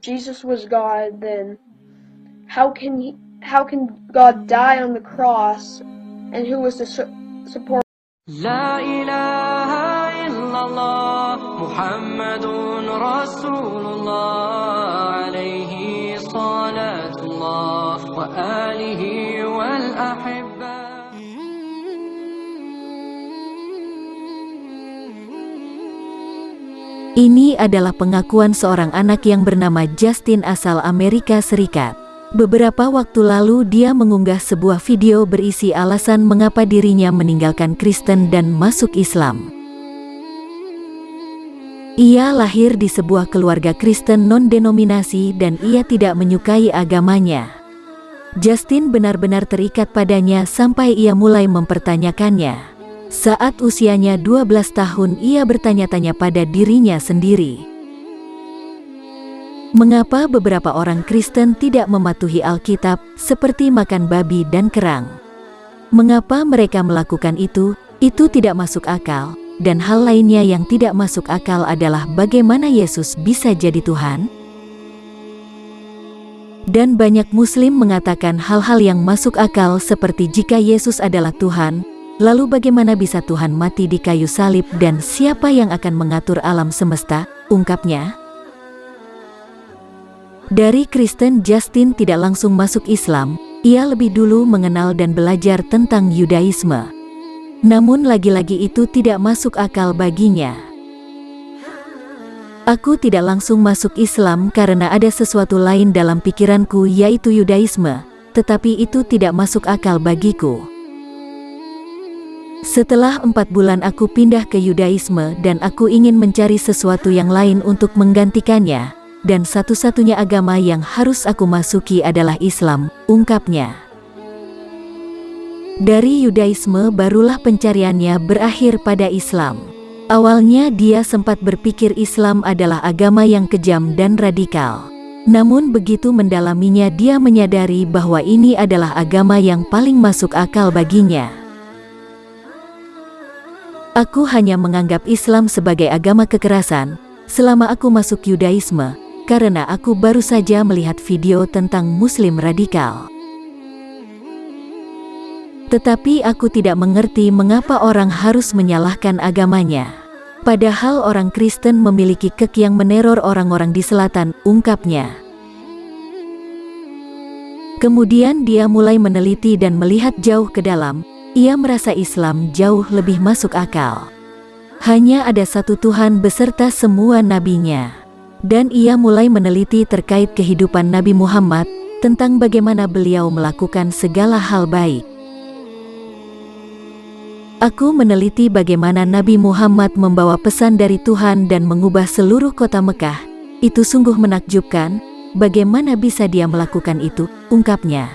Jesus was God, then how can God die on the cross, and who was the support? La ilaha illallah Muhammadun Rasulullah alayhi salatullah wa alihi wal ahibba. Ini adalah pengakuan seorang anak yang bernama Justin asal Amerika Serikat. Beberapa waktu lalu dia mengunggah sebuah video berisi alasan mengapa dirinya meninggalkan Kristen dan masuk Islam. Ia lahir di sebuah keluarga Kristen non-denominasi dan ia tidak menyukai agamanya. Justin benar-benar terikat padanya sampai ia mulai mempertanyakannya. Saat usianya 12 tahun ia bertanya-tanya pada dirinya sendiri. Mengapa beberapa orang Kristen tidak mematuhi Alkitab seperti makan babi dan kerang? Mengapa mereka melakukan itu? Itu tidak masuk akal. Dan hal lainnya yang tidak masuk akal adalah bagaimana Yesus bisa jadi Tuhan? Dan banyak Muslim mengatakan hal-hal yang masuk akal seperti jika Yesus adalah Tuhan, lalu bagaimana bisa Tuhan mati di kayu salib dan siapa yang akan mengatur alam semesta? Ungkapnya. Dari Kristen, Justin tidak langsung masuk Islam, ia lebih dulu mengenal dan belajar tentang Yudaisme. Namun lagi-lagi itu tidak masuk akal baginya. Aku tidak langsung masuk Islam karena ada sesuatu lain dalam pikiranku yaitu Yudaisme, tetapi itu tidak masuk akal bagiku. Setelah 4 bulan aku pindah ke Yudaisme dan aku ingin mencari sesuatu yang lain untuk menggantikannya. Dan satu-satunya agama yang harus aku masuki adalah Islam, ungkapnya. Dari Yudaisme barulah pencariannya berakhir pada Islam. Awalnya dia sempat berpikir Islam adalah agama yang kejam dan radikal. Namun begitu mendalaminya dia menyadari bahwa ini adalah agama yang paling masuk akal baginya. Aku hanya menganggap Islam sebagai agama kekerasan selama aku masuk Yudaisme. Karena aku baru saja melihat video tentang Muslim radikal. Tetapi aku tidak mengerti mengapa orang harus menyalahkan agamanya. Padahal orang Kristen memiliki kek yang meneror orang-orang di selatan, ungkapnya. Kemudian dia mulai meneliti dan melihat jauh ke dalam. Ia merasa Islam jauh lebih masuk akal. Hanya ada satu Tuhan beserta semua nabinya. Dan ia mulai meneliti terkait kehidupan Nabi Muhammad, tentang bagaimana beliau melakukan segala hal baik. Aku meneliti bagaimana Nabi Muhammad membawa pesan dari Tuhan dan mengubah seluruh kota Mekah. Itu sungguh menakjubkan, bagaimana bisa dia melakukan itu, ungkapnya.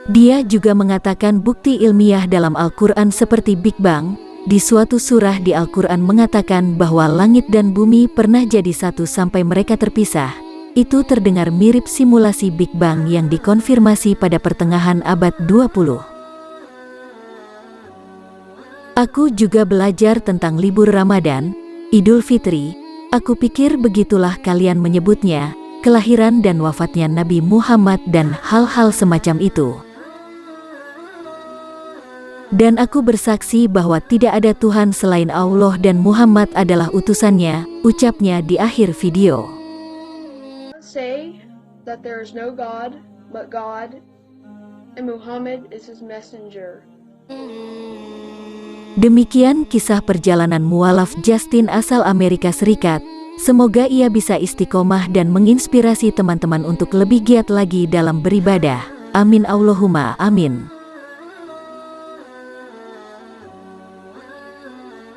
Dia juga mengatakan bukti ilmiah dalam Al-Quran seperti Big Bang. Di suatu surah di Al-Quran mengatakan bahwa langit dan bumi pernah jadi satu sampai mereka terpisah. Itu terdengar mirip simulasi Big Bang yang dikonfirmasi pada pertengahan abad 20. Aku juga belajar tentang libur Ramadan, Idul Fitri. Aku pikir begitulah kalian menyebutnya, kelahiran dan wafatnya Nabi Muhammad dan hal-hal semacam itu. Dan aku bersaksi bahwa tidak ada Tuhan selain Allah dan Muhammad adalah utusannya, ucapnya di akhir video. Say that there is no God but God, and Muhammad is his messenger. Demikian kisah perjalanan mualaf Justin asal Amerika Serikat. Semoga ia bisa istiqomah dan menginspirasi teman-teman untuk lebih giat lagi dalam beribadah. Amin Allahumma amin.